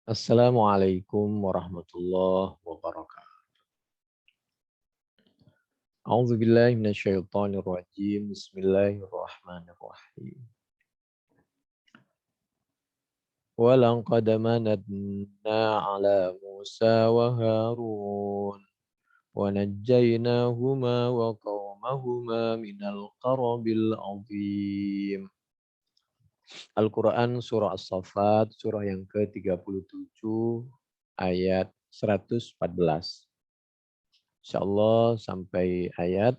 Assalamualaikum warahmatullahi wabarakatuh. A'udzu billahi minasyaitonir rajim. Bismillahirrahmanirrahim. Wa laqad mananna 'ala Musa wa Harun wa najjaynahuma wa qaumahuma minal karabil 'azim. Al-Quran Surah As-Saffat, surah yang ke-37, ayat 114. Insyaallah sampai ayat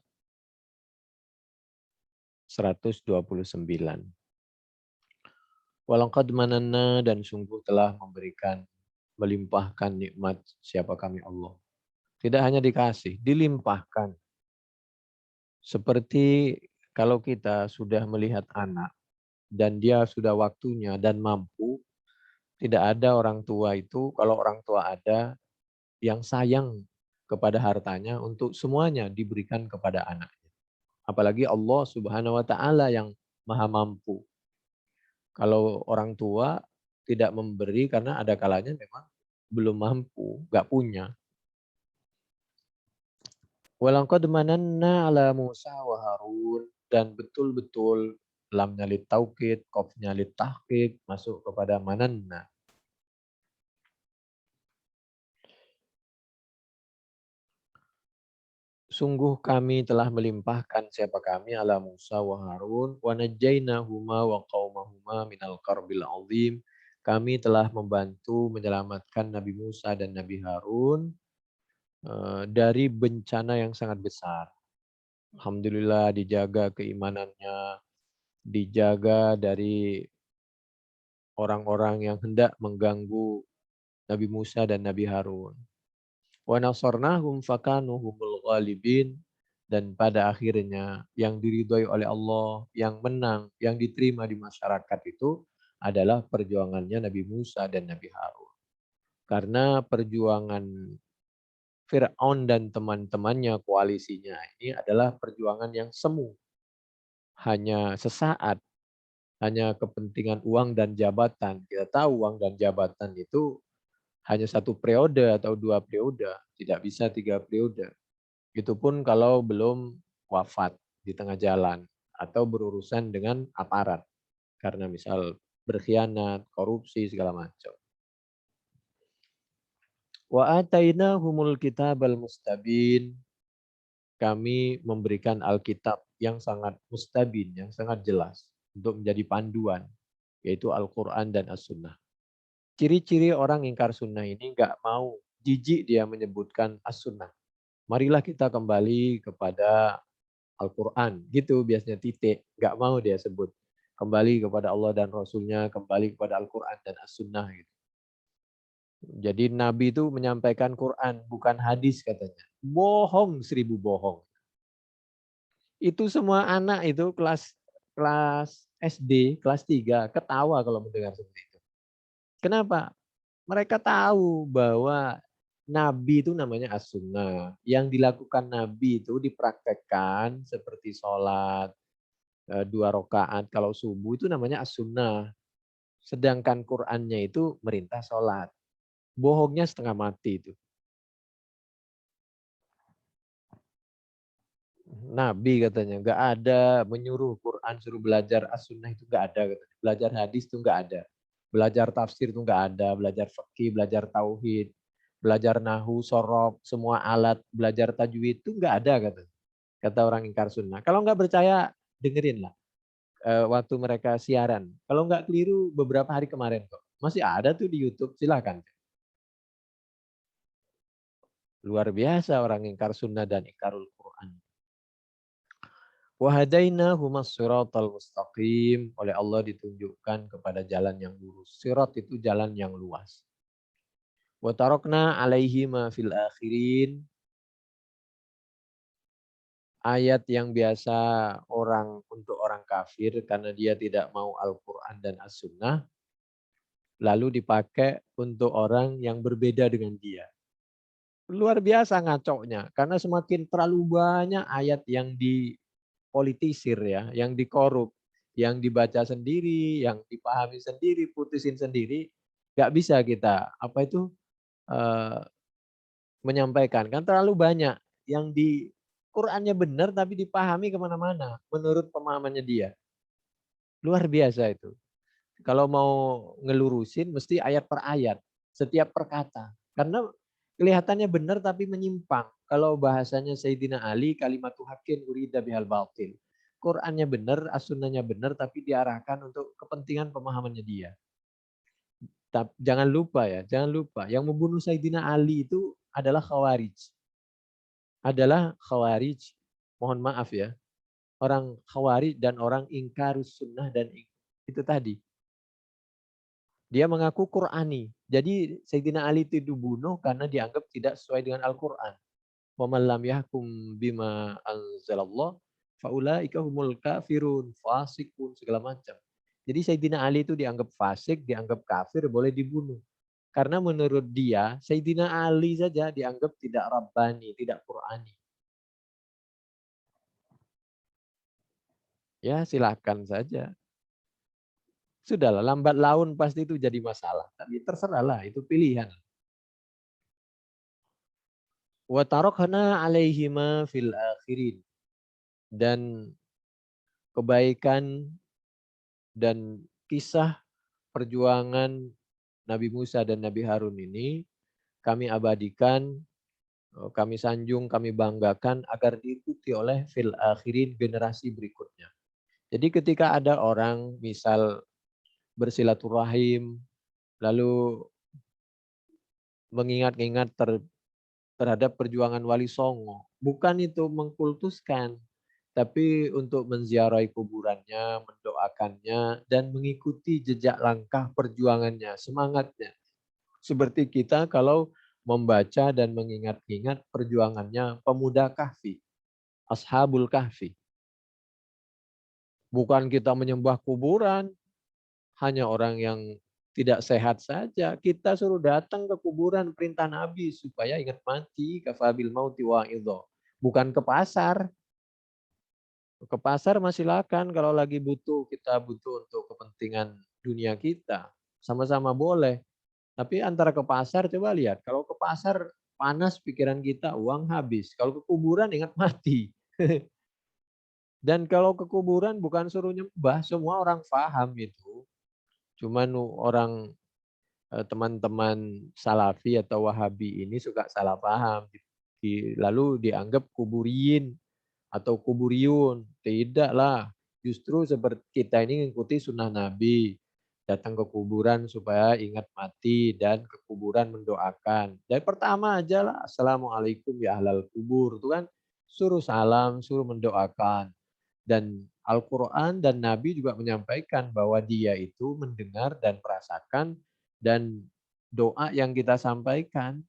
129. Walaqad mananna, dan sungguh telah memberikan, melimpahkan nikmat siapa kami Allah. Tidak hanya dikasih, dilimpahkan. Seperti kalau kita sudah melihat anak dan dia sudah waktunya dan mampu, tidak ada orang tua itu, kalau orang tua ada yang sayang kepada hartanya untuk semuanya diberikan kepada anaknya. Apalagi Allah Subhanahu wa taala yang Maha Mampu. Kalau orang tua tidak memberi karena ada kalanya memang belum mampu, nggak punya. Walaqad mananna 'ala Musa wa Harun, dan betul-betul lamnya lit taukid, qafnya lit tahqiq, masuk kepada mananna. Sungguh kami telah melimpahkan siapa kami 'ala Musa wa Harun wa najjaynahuma wa qaumahuma minal karbil azim. Kami telah membantu menyelamatkan Nabi Musa dan Nabi Harun dari bencana yang sangat besar. Alhamdulillah dijaga keimanannya, dijaga dari orang-orang yang hendak mengganggu Nabi Musa dan Nabi Harun. Wa nasarnahum fakanu humul ghalibin, dan pada akhirnya yang diridhoi oleh Allah, yang menang, yang diterima di masyarakat itu adalah perjuangannya Nabi Musa dan Nabi Harun. Karena perjuangan Fir'aun dan teman-temannya, koalisinya ini adalah perjuangan yang semu. Hanya sesaat, hanya kepentingan uang dan jabatan. Kita tahu uang dan jabatan itu hanya 1 periode atau 2 periode, tidak bisa 3 periode. Itu pun kalau belum wafat di tengah jalan atau berurusan dengan aparat. Karena misal berkhianat, korupsi, segala macam. Wa atainahumul kitabal mustabin. Kami memberikan Alkitab yang sangat mustabin, yang sangat jelas untuk menjadi panduan, yaitu Al-Quran dan As-Sunnah. Ciri-ciri orang ingkar sunnah ini nggak mau, jijik dia menyebutkan As-Sunnah. Marilah kita kembali kepada Al-Quran, gitu biasanya titik, nggak mau dia sebut. Kembali kepada Allah dan Rasulnya, kembali kepada Al-Quran dan As-Sunnah. Gitu. Jadi Nabi itu menyampaikan Quran, bukan hadis katanya. Bohong 1000 bohong. Itu semua anak itu kelas kelas SD, kelas 3 ketawa kalau mendengar seperti itu. Kenapa? Mereka tahu bahwa Nabi itu namanya as-sunnah. Yang dilakukan Nabi itu dipraktekkan seperti sholat, 2 rakaat kalau subuh itu namanya as-sunnah. Sedangkan Qur'annya itu merintah sholat. Bohongnya setengah mati itu. Nabi katanya, nggak ada menyuruh Quran suruh belajar as-sunnah itu nggak ada. Katanya. Belajar hadis itu nggak ada. Belajar tafsir itu nggak ada. Belajar fikih, belajar tauhid, belajar nahu, sorof, semua alat, belajar tajwid itu nggak ada katanya. Kata orang ingkar sunnah. Kalau nggak percaya, dengerin lah. Waktu mereka siaran. Kalau nggak keliru beberapa hari kemarin kok. Masih ada tuh di YouTube, silahkan. Luar biasa orang ingkar sunnah dan ingkarul Quran. Wahadaina humas siratal mustaqim. Oleh Allah ditunjukkan kepada jalan yang lurus. Sirat itu jalan yang luas. Wa tarakna alaihima fil akhirin. Ayat yang biasa untuk orang kafir karena dia tidak mau Al-Quran dan As-Sunnah. Lalu dipakai untuk orang yang berbeda dengan dia. Luar biasa ngaconya. Karena semakin terlalu banyak ayat yang dipolitisir ya, yang dikorup, yang dibaca sendiri, yang dipahami sendiri, putusin sendiri. Nggak bisa kita, eee, menyampaikan, kan terlalu banyak yang di Qur'annya benar tapi dipahami kemana mana menurut pemahamannya dia. Luar biasa itu. Kalau mau ngelurusin mesti ayat per ayat, setiap perkata. Karena kelihatannya benar tapi menyimpang. Kalau bahasanya Sayyidina Ali, kalimatu haqqin urida bihal batil. Qur'annya benar, as-sunnahnya benar tapi diarahkan untuk kepentingan pemahamannya dia. Jangan lupa ya, jangan lupa yang membunuh Sayyidina Ali itu adalah Khawarij. Adalah Khawarij. Mohon maaf ya. Orang Khawarij dan orang ingkarus sunnah dan itu tadi. Dia mengaku Qur'ani. Jadi Sayyidina Ali itu dibunuh karena dianggap tidak sesuai dengan Al-Qur'an. Wa man lam yahkum bima anzalallah faulaika humul kafirun, fasikun segala macam. Jadi Sayyidina Ali itu dianggap fasik, dianggap kafir, boleh dibunuh. Karena menurut dia, Sayyidina Ali saja dianggap tidak Rabbani, tidak Qur'ani. Ya silahkan saja. Sudahlah, lambat laun pasti itu jadi masalah. Tapi terserahlah, itu pilihan. Wa tarakna alaihima fil akhirin. Dan kebaikan dan kisah perjuangan Nabi Musa dan Nabi Harun ini kami abadikan, kami sanjung, kami banggakan agar diikuti oleh fil akhirin generasi berikutnya. Jadi ketika ada orang misal bersilaturahim lalu mengingat-ingat terhadap perjuangan Wali Songo, bukan itu mengkultuskan, tapi untuk menziarahi kuburannya, mendoakannya, dan mengikuti jejak langkah perjuangannya, semangatnya. Seperti kita kalau membaca dan mengingat-ingat perjuangannya pemuda Kahfi, Ashabul Kahfi. Bukan kita menyembah kuburan, hanya orang yang tidak sehat saja. Kita suruh datang ke kuburan perintah Nabi supaya ingat mati, kafabil mauti wa'idho. Bukan ke pasar. Ke pasar masih silakan kalau lagi butuh, kita butuh untuk kepentingan dunia kita. Sama-sama boleh. Tapi antara ke pasar coba lihat, kalau ke pasar panas pikiran kita, uang habis. Kalau ke kuburan ingat mati. Dan kalau ke kuburan bukan suruh nyembah, semua orang paham itu. Cuman orang teman-teman Salafi atau Wahabi ini suka salah paham. Lalu dianggap kuburiin atau kuburiyun. Tidaklah. Justru seperti kita ini mengikuti sunnah Nabi. Datang ke kuburan supaya ingat mati dan ke kuburan mendoakan. Dari pertama aja lah, Assalamualaikum ya ahlal kubur. Itu kan suruh salam, suruh mendoakan. Dan Al-Quran dan Nabi juga menyampaikan bahwa dia itu mendengar dan merasakan dan doa yang kita sampaikan.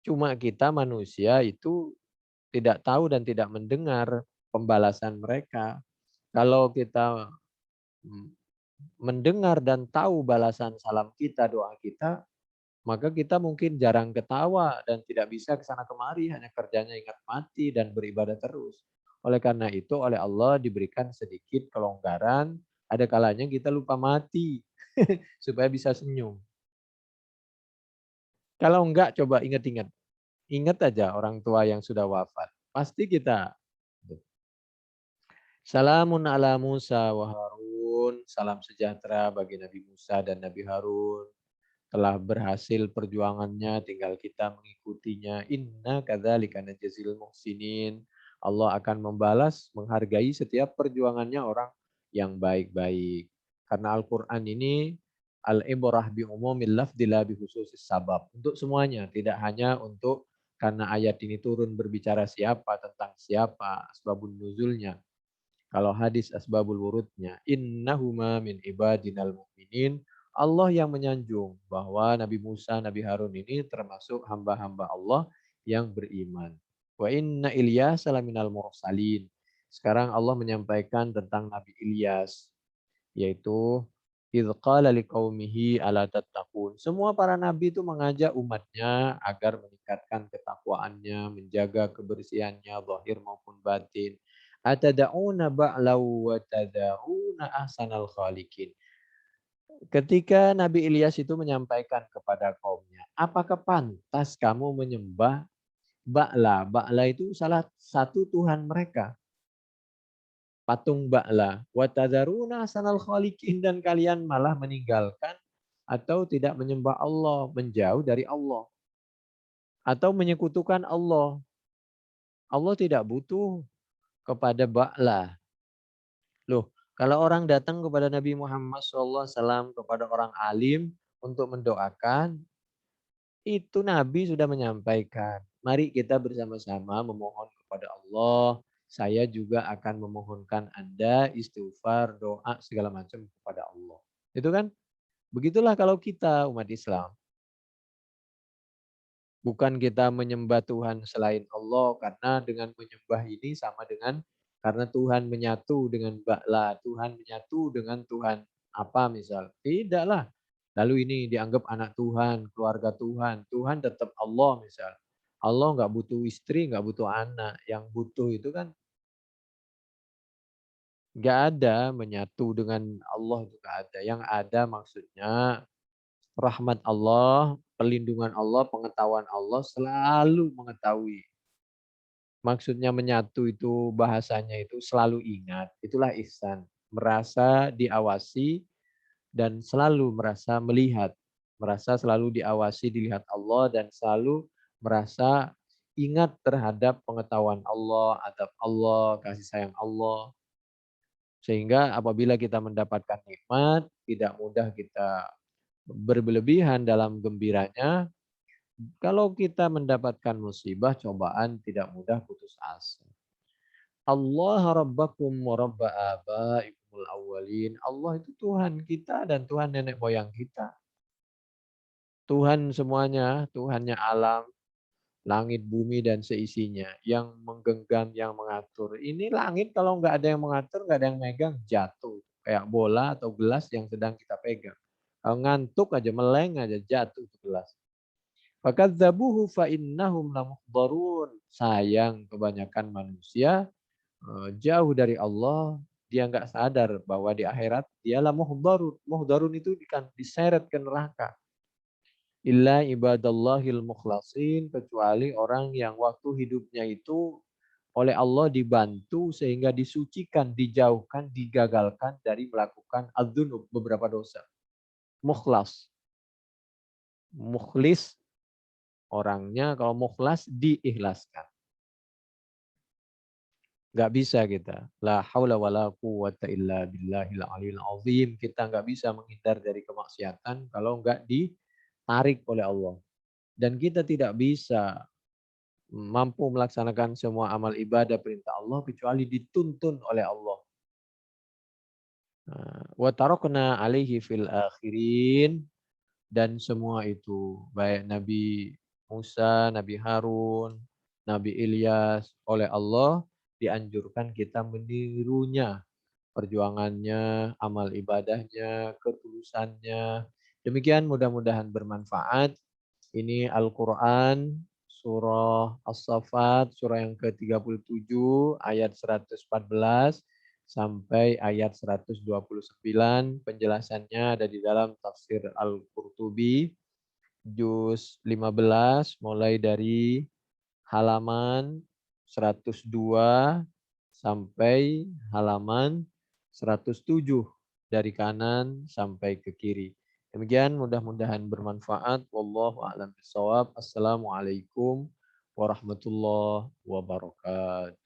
Cuma kita manusia itu tidak tahu dan tidak mendengar pembalasan mereka. Kalau kita mm, mendengar dan tahu balasan salam kita, doa kita, maka kita mungkin jarang ketawa dan tidak bisa ke sana kemari, hanya kerjanya ingat mati dan beribadah terus. Oleh karena itu, oleh Allah diberikan sedikit kelonggaran, ada kalanya kita lupa mati supaya bisa senyum. Kalau enggak, coba ingat-ingat. Ingat aja orang tua yang sudah wafat. Pasti kita. Salamun ala Musa wa Harun. Salam sejahtera bagi Nabi Musa dan Nabi Harun. Telah berhasil perjuangannya, tinggal kita mengikutinya. Inna kadzalika najzil muhsinin. Allah akan membalas, menghargai setiap perjuangannya orang yang baik-baik. Karena Al-Quran ini al-ibrah bi umumil lafzi la bi khususis sabab. Untuk semuanya, tidak hanya untuk karena ayat ini turun berbicara siapa tentang siapa, asbabun nuzulnya. Kalau hadis asbabul wurudnya, innahuma min ibadinal mu'minin. Allah yang menyanjung bahwa Nabi Musa, Nabi Harun ini termasuk hamba-hamba Allah yang beriman. Wa inna Ilyas salaminal mursalin. Sekarang Allah menyampaikan tentang Nabi Ilyas, yaitu idh qala liqaumihi ala tattaqun. Semua para nabi itu mengajak umatnya agar meningkatkan ketakwaannya, menjaga kebersihannya zahir maupun batin. Atada'una ba'law wa tada'una ahsanal khaliqin. Ketika Nabi Ilyas itu menyampaikan kepada kaumnya, apakah pantas kamu menyembah Ba'la? Ba'la itu salah satu Tuhan mereka. Patung Ba'la. Wa tadharuna ahsanal khaliqin, dan kalian malah meninggalkan atau tidak menyembah Allah, menjauh dari Allah. Atau menyekutukan Allah. Allah tidak butuh kepada Ba'la. Loh, kalau orang datang kepada Nabi Muhammad SAW, kepada orang alim untuk mendoakan, itu Nabi sudah menyampaikan. Mari kita bersama-sama memohon kepada Allah. Saya juga akan memohonkan Anda istighfar, doa, segala macam kepada Allah. Itu kan? Begitulah kalau kita umat Islam. Bukan kita menyembah Tuhan selain Allah, karena dengan menyembah ini sama dengan karena Tuhan menyatu dengan Ba'la, Tuhan menyatu dengan Tuhan apa misal. Tidaklah. Lalu ini dianggap anak Tuhan, keluarga Tuhan. Tuhan tetap Allah misal. Allah nggak butuh istri, nggak butuh anak. Yang butuh itu kan nggak ada menyatu dengan Allah, itu nggak ada. Yang ada maksudnya rahmat Allah, perlindungan Allah, pengetahuan Allah, selalu mengetahui. Maksudnya menyatu itu bahasanya itu selalu ingat. Itulah ihsan. Merasa diawasi dan selalu merasa melihat. Merasa selalu diawasi, dilihat Allah, dan selalu merasa ingat terhadap pengetahuan Allah, adab Allah, kasih sayang Allah. Sehingga apabila kita mendapatkan nikmat, tidak mudah kita berlebihan dalam gembiranya. Kalau kita mendapatkan musibah, cobaan, tidak mudah putus asa. Allah Rabbakum wa Rabba abaikumul awwalin. Allah itu Tuhan kita dan Tuhan nenek moyang kita. Tuhan semuanya, Tuhannya alam, langit, bumi, dan seisinya. Yang menggenggam, yang mengatur. Ini langit kalau nggak ada yang mengatur, nggak ada yang megang, jatuh. Kayak bola atau gelas yang sedang kita pegang. Kalau ngantuk aja, meleng aja, jatuh itu gelas. Fakadzabuhu fa innahum lamuhdharun. Sayang kebanyakan manusia jauh dari Allah, dia nggak sadar bahwa di akhirat dialah muhdharun. Muhdharun itu diseret ke neraka. Illa ibadallahil mukhlasin, kecuali orang yang waktu hidupnya itu oleh Allah dibantu sehingga disucikan, dijauhkan, digagalkan dari melakukan adzunub, beberapa dosa. Mukhlas. Mukhlis orangnya, kalau mukhlas diikhlaskan. Nggak bisa kita. La haula wala quwata illa billahil aliyil azim. Kita nggak bisa menghindar dari kemaksiatan kalau nggak ditarik oleh Allah. Dan kita tidak bisa mampu melaksanakan semua amal ibadah perintah Allah kecuali dituntun oleh Allah. Wa tarakna alaihi fil akhirin, dan semua itu baik Nabi Musa, Nabi Harun, Nabi Ilyas oleh Allah dianjurkan kita menirunya, perjuangannya, amal ibadahnya, ketulusannya. Demikian, mudah-mudahan bermanfaat. Ini Al-Quran, surah As-Saffat, surah yang ke-37, ayat 114 sampai ayat 129. Penjelasannya ada di dalam tafsir Al-Qurtubi, juz 15, mulai dari halaman 102 sampai halaman 107, dari kanan sampai ke kiri. Demikian, mudah-mudahan bermanfaat. Wallahu a'lam bishawab. Assalamualaikum warahmatullahi wabarakatuh.